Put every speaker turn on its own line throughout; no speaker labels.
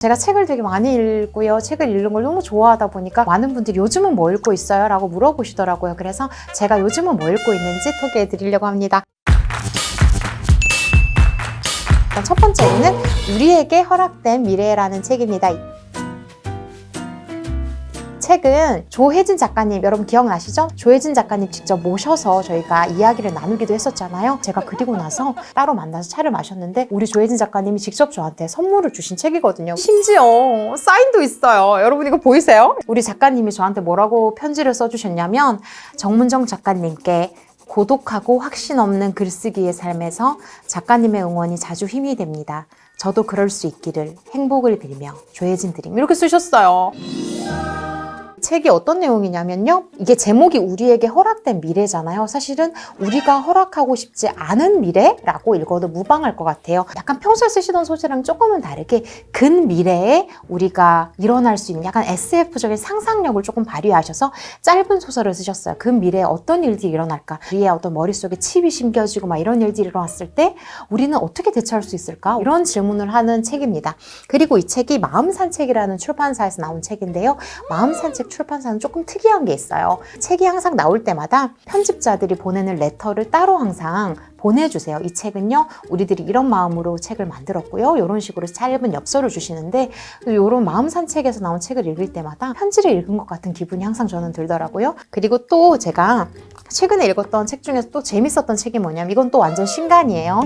제가 책을 되게 많이 읽고요. 책을 읽는 걸 너무 좋아하다 보니까 많은 분들이 요즘은 뭐 읽고 있어요? 라고 물어보시더라고요. 그래서 제가 요즘은 뭐 읽고 있는지 소개해 드리려고 합니다. 첫 번째로는 우리에게 허락된 미래라는 책입니다. 책은 조혜진 작가님, 여러분 기억나시죠? 조혜진 작가님 직접 모셔서 저희가 이야기를 나누기도 했었잖아요. 제가 그리고 나서 따로 만나서 차를 마셨는데 우리 조혜진 작가님이 직접 저한테 선물을 주신 책이거든요. 심지어 사인도 있어요. 여러분 이거 보이세요? 우리 작가님이 저한테 뭐라고 편지를 써주셨냐면, 정문정 작가님께 고독하고 확신 없는 글쓰기의 삶에서 작가님의 응원이 자주 힘이 됩니다. 저도 그럴 수 있기를 행복을 빌며 조혜진 드림, 이렇게 쓰셨어요. 책이 어떤 내용이냐면요, 이게 제목이 우리에게 허락된 미래잖아요. 사실은 우리가 허락하고 싶지 않은 미래라고 읽어도 무방할 것 같아요. 약간 평소에 쓰시던 소재랑 조금은 다르게 근미래에 우리가 일어날 수 있는 약간 SF적인 상상력을 조금 발휘하셔서 짧은 소설을 쓰셨어요. 근미래에 어떤 일들이 일어날까, 우리의 어떤 머릿속에 칩이 심겨지고 막 이런 일들이 일어났을 때 우리는 어떻게 대처할 수 있을까, 이런 질문을 하는 책입니다. 그리고 이 책이 마음산책이라는 출판사에서 나온 책인데요, 마음산책 출판사는 조금 특이한 게 있어요. 책이 항상 나올 때마다 편집자들이 보내는 레터를 따로 항상 보내주세요. 이 책은요, 우리들이 이런 마음으로 책을 만들었고요, 이런 식으로 짧은 엽서를 주시는데, 이런 마음산책에서 나온 책을 읽을 때마다 편지를 읽은 것 같은 기분이 항상 저는 들더라고요. 그리고 또 제가 최근에 읽었던 책 중에서 또 재밌었던 책이 뭐냐면, 이건 또 완전 신간이에요.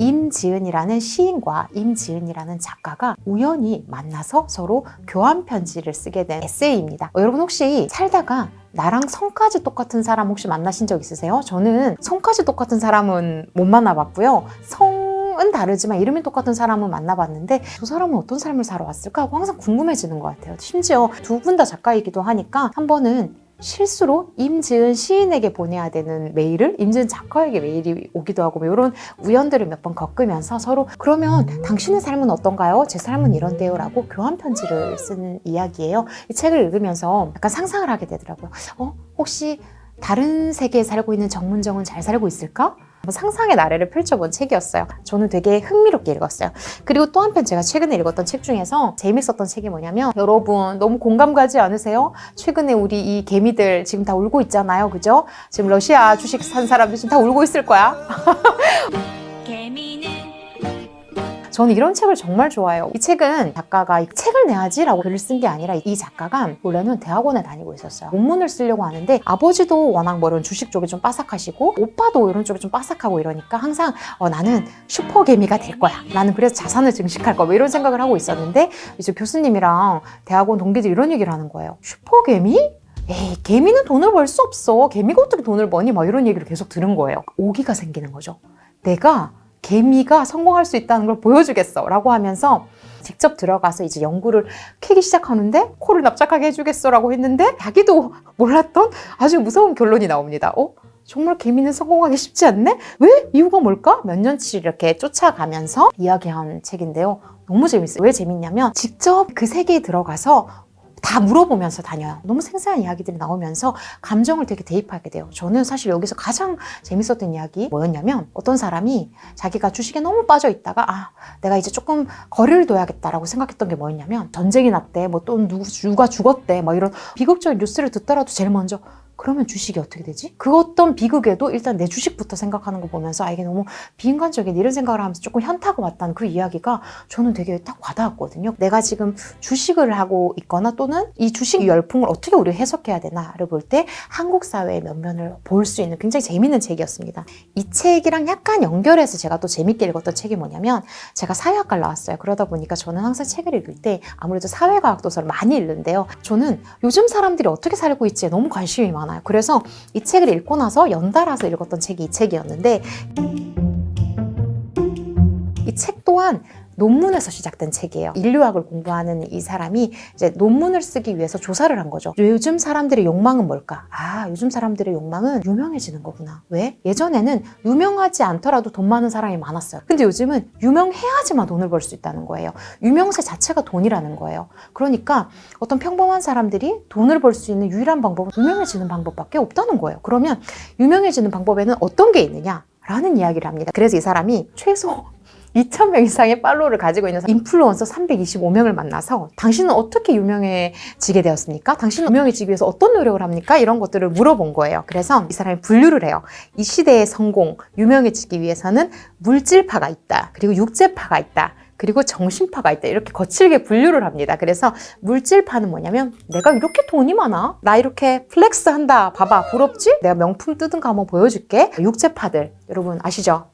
임지은이라는 시인과 임지은이라는 작가가 우연히 만나서 서로 교환 편지를 쓰게 된 에세이입니다. 여러분 혹시 살다가 나랑 성까지 똑같은 사람 혹시 만나신 적 있으세요? 저는 성까지 똑같은 사람은 못 만나봤고요. 성은 다르지만 이름이 똑같은 사람은 만나봤는데, 저 사람은 어떤 삶을 살아왔을까 하고 항상 궁금해지는 것 같아요. 심지어 두 분 다 작가이기도 하니까 한 번은 실수로 임지은 시인에게 보내야 되는 메일을 임지은 작가에게 메일이 오기도 하고, 이런 우연들을 몇 번 겪으면서 서로 그러면 당신의 삶은 어떤가요? 제 삶은 이런데요 라고 교환 편지를 쓰는 이야기예요. 이 책을 읽으면서 약간 상상을 하게 되더라고요. 혹시 다른 세계에 살고 있는 정문정은 잘 살고 있을까? 상상의 나래를 펼쳐본 책이었어요. 저는 되게 흥미롭게 읽었어요. 그리고 또 한편 제가 최근에 읽었던 책 중에서 재밌었던 책이 뭐냐면, 여러분 너무 공감 가지 않으세요? 최근에 우리 이 개미들 지금 다 울고 있잖아요. 그죠? 지금 러시아 주식 산 사람들 지금 다 울고 있을 거야. 저는 이런 책을 정말 좋아해요. 이 책은 작가가 이 책을 내야지 라고 글을 쓴 게 아니라, 이 작가가 원래는 대학원에 다니고 있었어요. 논문을 쓰려고 하는데 아버지도 워낙 뭐 이런 주식 쪽에 좀 빠삭하시고 오빠도 이런 쪽에 좀 빠삭하고 이러니까 항상 나는 슈퍼개미가 될 거야, 나는 그래서 자산을 증식할 거야, 뭐 이런 생각을 하고 있었는데, 이제 교수님이랑 대학원 동기들이 이런 얘기를 하는 거예요. 슈퍼개미? 에이, 개미는 돈을 벌 수 없어. 개미가 어떻게 돈을 버니? 막 이런 얘기를 계속 들은 거예요. 오기가 생기는 거죠. 내가 개미가 성공할 수 있다는 걸 보여주겠어 라고 하면서 직접 들어가서 이제 연구를 캐기 시작하는데, 코를 납작하게 해주겠어 라고 했는데 자기도 몰랐던 아주 무서운 결론이 나옵니다. 정말 개미는 성공하기 쉽지 않네? 왜? 이유가 뭘까? 몇 년치 이렇게 쫓아가면서 이야기한 책인데요, 너무 재밌어요. 왜 재밌냐면 직접 그 세계에 들어가서 다 물어보면서 다녀요. 너무 생생한 이야기들이 나오면서 감정을 되게 대입하게 돼요. 저는 사실 여기서 가장 재밌었던 이야기 뭐였냐면, 어떤 사람이 자기가 주식에 너무 빠져 있다가 내가 이제 조금 거리를 둬야겠다라고 생각했던 게 뭐였냐면, 전쟁이 났대, 뭐 또 누가 죽었대, 뭐 이런 비극적인 뉴스를 듣더라도 제일 먼저 그러면 주식이 어떻게 되지? 그 어떤 비극에도 일단 내 주식부터 생각하는 거 보면서 이게 너무 비인간적인 이런 생각을 하면서 조금 현타가 왔다는 그 이야기가 저는 되게 딱 와닿았거든요. 내가 지금 주식을 하고 있거나 또는 이 주식 열풍을 어떻게 우리가 해석해야 되나를 볼 때 한국 사회의 면면을 볼 수 있는 굉장히 재밌는 책이었습니다. 이 책이랑 약간 연결해서 제가 또 재밌게 읽었던 책이 뭐냐면, 제가 사회학과를 나왔어요. 그러다 보니까 저는 항상 책을 읽을 때 아무래도 사회과학 도서를 많이 읽는데요, 저는 요즘 사람들이 어떻게 살고 있지에 너무 관심이 많아요. 그래서 이 책을 읽고 나서 연달아서 읽었던 책이 이 책이었는데, 이 책 또한 논문에서 시작된 책이에요. 인류학을 공부하는 이 사람이 이제 논문을 쓰기 위해서 조사를 한 거죠. 요즘 사람들의 욕망은 뭘까? 요즘 사람들의 욕망은 유명해지는 거구나. 왜? 예전에는 유명하지 않더라도 돈 많은 사람이 많았어요. 근데 요즘은 유명해야지만 돈을 벌 수 있다는 거예요. 유명세 자체가 돈이라는 거예요. 그러니까 어떤 평범한 사람들이 돈을 벌 수 있는 유일한 방법은 유명해지는 방법밖에 없다는 거예요. 그러면 유명해지는 방법에는 어떤 게 있느냐? 라는 이야기를 합니다. 그래서 이 사람이 최소 2,000명 이상의 팔로워를 가지고 있는 인플루언서 325명을 만나서 당신은 어떻게 유명해지게 되었습니까? 당신은 유명해지기 위해서 어떤 노력을 합니까? 이런 것들을 물어본 거예요. 그래서 이 사람이 분류를 해요. 이 시대의 성공, 유명해지기 위해서는 물질파가 있다. 그리고 육체파가 있다. 그리고 정신파가 있다. 이렇게 거칠게 분류를 합니다. 그래서 물질파는 뭐냐면 내가 이렇게 돈이 많아? 나 이렇게 플렉스 한다. 봐봐. 부럽지? 내가 명품 뜯은 거 한번 보여줄게. 육체파들 여러분 아시죠?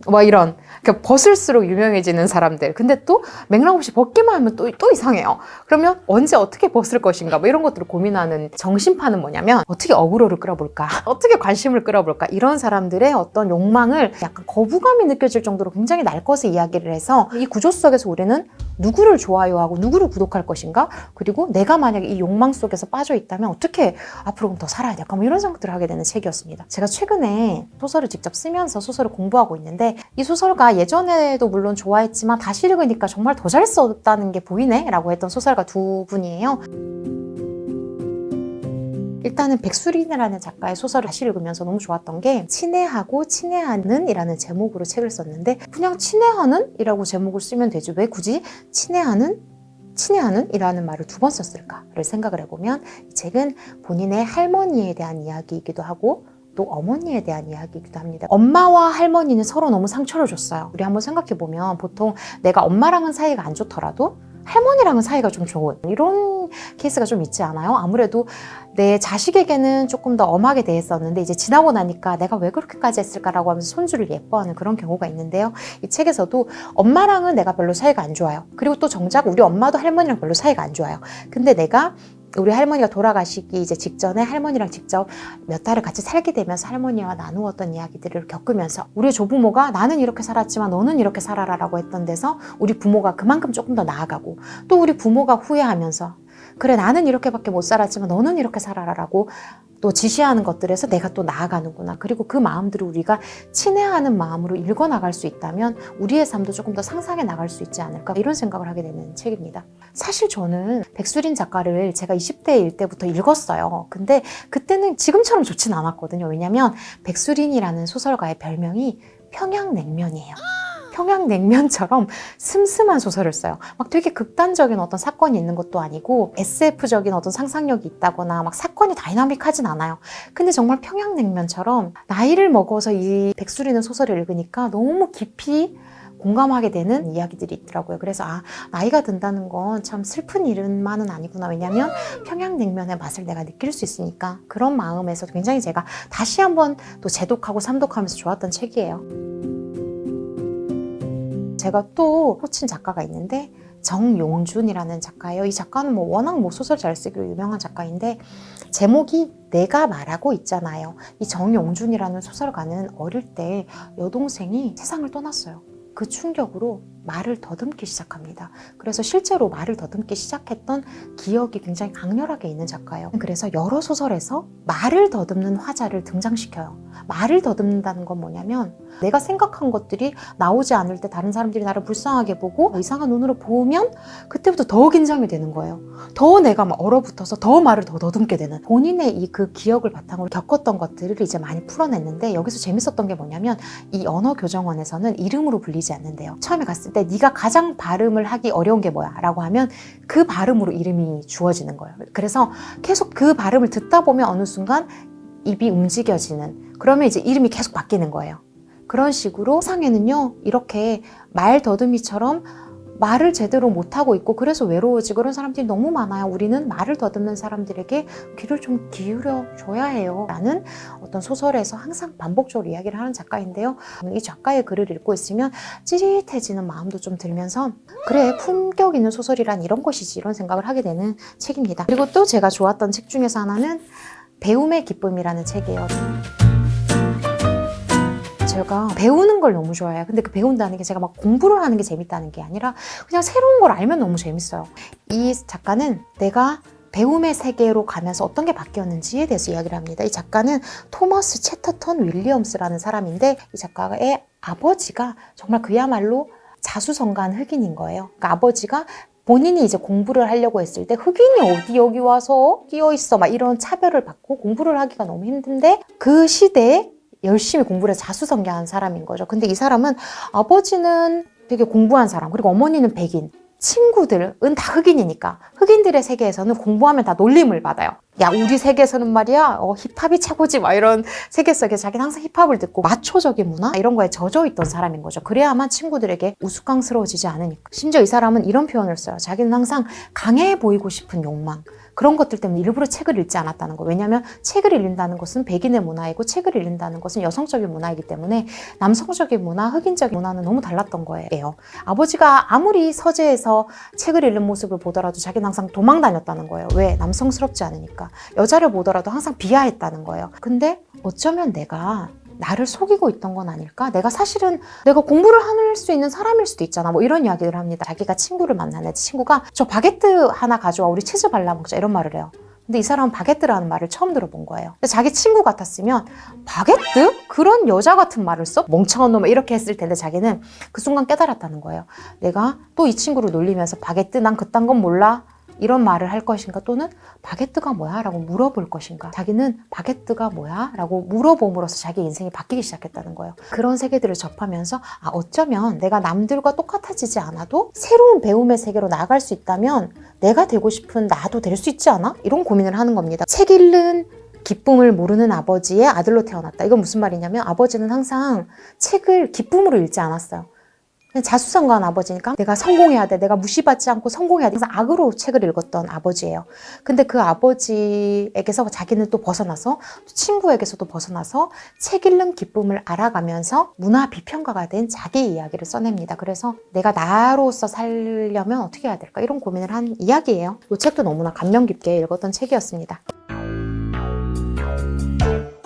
뭐 이런 벗을수록 유명해지는 사람들. 근데 또 맥락 없이 벗기만 하면 또 이상해요. 그러면 언제 어떻게 벗을 것인가 뭐 이런 것들을 고민하는 정신파는 뭐냐면 어떻게 어그로를 끌어볼까? 어떻게 관심을 끌어볼까? 이런 사람들의 어떤 욕망을 약간 거부감이 느껴질 정도로 굉장히 날것의 이야기를 해서 이 구조 속에서 우리는 누구를 좋아요하고 누구를 구독할 것인가? 그리고 내가 만약에 이 욕망 속에서 빠져 있다면 어떻게 앞으로 더 살아야 될까? 뭐 이런 생각들을 하게 되는 책이었습니다. 제가 최근에 소설을 직접 쓰면서 소설을 공부하고 있는데 이 소설가 예전에도 물론 좋아했지만 다시 읽으니까 정말 더 잘 썼다는 게 보이네 라고 했던 소설가 두 분이에요. 일단은 백수린이라는 작가의 소설을 다시 읽으면서 너무 좋았던 게 친애하고 친애하는 이라는 제목으로 책을 썼는데 그냥 친애하는? 이라고 제목을 쓰면 되지 왜 굳이 친애하는 이라는 말을 두 번 썼을까를 생각을 해보면 이 책은 본인의 할머니에 대한 이야기이기도 하고 또 어머니에 대한 이야기이기도 합니다. 엄마와 할머니는 서로 너무 상처를 줬어요. 우리 한번 생각해보면 보통 내가 엄마랑은 사이가 안 좋더라도 할머니랑은 사이가 좀 좋은 이런 케이스가 좀 있지 않아요? 아무래도 내 자식에게는 조금 더 엄하게 대했었는데 이제 지나고 나니까 내가 왜 그렇게까지 했을까라고 하면서 손주를 예뻐하는 그런 경우가 있는데요. 이 책에서도 엄마랑은 내가 별로 사이가 안 좋아요. 그리고 또 정작 우리 엄마도 할머니랑 별로 사이가 안 좋아요. 근데 내가 우리 할머니가 돌아가시기 이제 직전에 할머니랑 직접 몇 달을 같이 살게 되면서 할머니와 나누었던 이야기들을 겪으면서 우리 조부모가 나는 이렇게 살았지만 너는 이렇게 살아라 라고 했던 데서 우리 부모가 그만큼 조금 더 나아가고 또 우리 부모가 후회하면서 그래 나는 이렇게밖에 못 살았지만 너는 이렇게 살아라 라고 또 지시하는 것들에서 내가 또 나아가는구나. 그리고 그 마음들을 우리가 친애하는 마음으로 읽어나갈 수 있다면 우리의 삶도 조금 더 상상해 나갈 수 있지 않을까 이런 생각을 하게 되는 책입니다. 사실 저는 백수린 작가를 제가 20대일 때부터 읽었어요. 근데 그때는 지금처럼 좋진 않았거든요. 왜냐하면 백수린이라는 소설가의 별명이 평양냉면이에요. 평양냉면처럼 슴슴한 소설을 써요. 막 되게 극단적인 어떤 사건이 있는 것도 아니고 SF적인 어떤 상상력이 있다거나 막 사건이 다이나믹하진 않아요. 근데 정말 평양냉면처럼 나이를 먹어서 이 백수리는 소설을 읽으니까 너무 깊이 공감하게 되는 이야기들이 있더라고요. 그래서 나이가 든다는 건 참 슬픈 일은만은 아니구나. 왜냐면 평양냉면의 맛을 내가 느낄 수 있으니까 그런 마음에서 굉장히 제가 다시 한번 또 재독하고 삼독하면서 좋았던 책이에요. 제가 또 꽂힌 작가가 있는데 정용준이라는 작가예요. 이 작가는 워낙 소설 잘 쓰기로 유명한 작가인데 제목이 내가 말하고 있잖아요. 이 정용준이라는 소설가는 어릴 때 여동생이 세상을 떠났어요. 그 충격으로 말을 더듬기 시작합니다. 그래서 실제로 말을 더듬기 시작했던 기억이 굉장히 강렬하게 있는 작가예요. 그래서 여러 소설에서 말을 더듬는 화자를 등장시켜요. 말을 더듬는다는 건 뭐냐면 내가 생각한 것들이 나오지 않을 때 다른 사람들이 나를 불쌍하게 보고 이상한 눈으로 보면 그때부터 더 긴장이 되는 거예요. 더 내가 막 얼어붙어서 더 말을 더 더듬게 되는 본인의 그 기억을 바탕으로 겪었던 것들을 이제 많이 풀어냈는데 여기서 재밌었던 게 뭐냐면 이 언어교정원에서는 이름으로 불리지 않는데요. 처음에 갔을 때 네가 가장 발음을 하기 어려운 게 뭐야? 라고 하면 그 발음으로 이름이 주어지는 거예요. 그래서 계속 그 발음을 듣다 보면 어느 순간 입이 움직여지는 그러면 이제 이름이 계속 바뀌는 거예요. 그런 식으로 세상에는요 이렇게 말 더듬이처럼 말을 제대로 못하고 있고 그래서 외로워지고 그런 사람들이 너무 많아요. 우리는 말을 더듬는 사람들에게 귀를 좀 기울여 줘야 해요 라는 어떤 소설에서 항상 반복적으로 이야기를 하는 작가인데요. 이 작가의 글을 읽고 있으면 찌릿해지는 마음도 좀 들면서 그래 품격 있는 소설이란 이런 것이지 이런 생각을 하게 되는 책입니다. 그리고 또 제가 좋았던 책 중에서 하나는 배움의 기쁨이라는 책이에요. 제가 배우는 걸 너무 좋아해요. 근데 그 배운다는 게 제가 막 공부를 하는 게 재밌다는 게 아니라 그냥 새로운 걸 알면 너무 재밌어요. 이 작가는 내가 배움의 세계로 가면서 어떤 게 바뀌었는지에 대해서 이야기를 합니다. 이 작가는 토머스 체터턴 윌리엄스라는 사람인데 이 작가의 아버지가 정말 그야말로 자수성가한 흑인인 거예요. 그러니까 아버지가 본인이 이제 공부를 하려고 했을 때 흑인이 어디 여기 와서 끼어 있어 막 이런 차별을 받고 공부를 하기가 너무 힘든데 그 시대에 열심히 공부를 해서 자수성가한 사람인 거죠. 근데 이 사람은 아버지는 되게 공부한 사람, 그리고 어머니는 백인, 친구들은 다 흑인이니까 흑인들의 세계에서는 공부하면 다 놀림을 받아요. 야, 우리 세계에서는 말이야 힙합이 최고지 막 이런 세계 속에 자기는 항상 힙합을 듣고 마초적인 문화 이런 거에 젖어 있던 사람인 거죠. 그래야만 친구들에게 우스꽝스러워지지 않으니까. 심지어 이 사람은 이런 표현을 써요. 자기는 항상 강해 보이고 싶은 욕망, 그런 것들 때문에 일부러 책을 읽지 않았다는 거예요. 왜냐하면 책을 읽는다는 것은 백인의 문화이고 책을 읽는다는 것은 여성적인 문화이기 때문에 남성적인 문화, 흑인적인 문화는 너무 달랐던 거예요. 아버지가 아무리 서재에서 책을 읽는 모습을 보더라도 자기는 항상 도망 다녔다는 거예요. 왜? 남성스럽지 않으니까. 여자를 보더라도 항상 비하했다는 거예요. 근데 어쩌면 내가 나를 속이고 있던 건 아닐까? 내가 사실은 내가 공부를 할 수 있는 사람일 수도 있잖아. 뭐 이런 이야기를 합니다. 자기가 친구를 만나는 친구가 저 바게트 하나 가져와 우리 치즈 발라 먹자 이런 말을 해요. 근데 이 사람은 바게트라는 말을 처음 들어본 거예요. 근데 자기 친구 같았으면 바게트? 그런 여자 같은 말을 써? 멍청한 놈 이렇게 했을 텐데 자기는 그 순간 깨달았다는 거예요. 내가 또 이 친구를 놀리면서 바게트 난 그딴 건 몰라? 이런 말을 할 것인가 또는 바게트가 뭐야? 라고 물어볼 것인가. 자기는 바게트가 뭐야? 라고 물어봄으로써 자기 인생이 바뀌기 시작했다는 거예요. 그런 세계들을 접하면서 어쩌면 내가 남들과 똑같아지지 않아도 새로운 배움의 세계로 나아갈 수 있다면 내가 되고 싶은 나도 될 수 있지 않아? 이런 고민을 하는 겁니다. 책 읽는 기쁨을 모르는 아버지의 아들로 태어났다. 이건 무슨 말이냐면 아버지는 항상 책을 기쁨으로 읽지 않았어요. 자수성가한 아버지니까 내가 성공해야 돼, 내가 무시받지 않고 성공해야 돼, 항상 악으로 책을 읽었던 아버지예요. 근데 그 아버지에게서 자기는 또 벗어나서 친구에게서도 벗어나서 책 읽는 기쁨을 알아가면서 문화 비평가가 된 자기 이야기를 써냅니다. 그래서 내가 나로서 살려면 어떻게 해야 될까 이런 고민을 한 이야기예요. 이 책도 너무나 감명 깊게 읽었던 책이었습니다.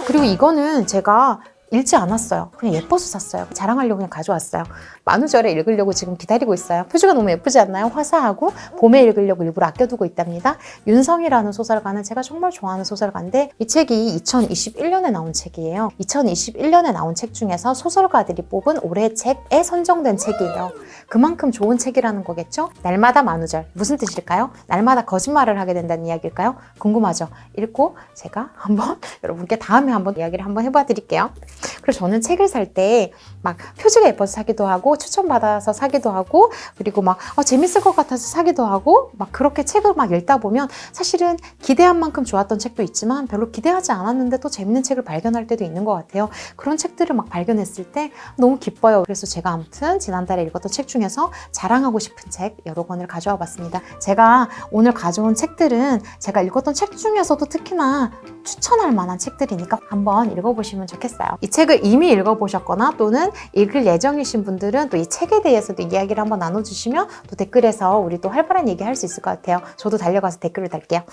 그리고 이거는 제가 읽지 않았어요. 그냥 예뻐서 샀어요. 자랑하려고 그냥 가져왔어요. 만우절에 읽으려고 지금 기다리고 있어요. 표지가 너무 예쁘지 않나요? 화사하고 봄에 읽으려고 일부러 아껴두고 있답니다. 윤성이라는 소설가는 제가 정말 좋아하는 소설가인데 이 책이 2021년에 나온 책이에요. 2021년에 나온 책 중에서 소설가들이 뽑은 올해 책에 선정된 책이에요. 그만큼 좋은 책이라는 거겠죠? 날마다 만우절 무슨 뜻일까요? 날마다 거짓말을 하게 된다는 이야기일까요? 궁금하죠? 읽고 제가 한번 여러분께 다음에 한번 이야기를 한번 해봐 드릴게요. 그래서 저는 책을 살 때 막 표지가 예뻐서 사기도 하고 추천받아서 사기도 하고 그리고 막 재밌을 것 같아서 사기도 하고 막 그렇게 책을 막 읽다 보면 사실은 기대한 만큼 좋았던 책도 있지만 별로 기대하지 않았는데 또 재밌는 책을 발견할 때도 있는 것 같아요. 그런 책들을 막 발견했을 때 너무 기뻐요. 그래서 제가 아무튼 지난달에 읽었던 책 중에서 자랑하고 싶은 책 여러 권을 가져와 봤습니다. 제가 오늘 가져온 책들은 제가 읽었던 책 중에서도 특히나 추천할 만한 책들이니까 한번 읽어보시면 좋겠어요. 이 책을 이미 읽어보셨거나 또는 읽을 예정이신 분들은 또 이 책에 대해서도 이야기를 한번 나눠주시면 또 댓글에서 우리 또 활발한 얘기 할 수 있을 것 같아요. 저도 달려가서 댓글을 달게요.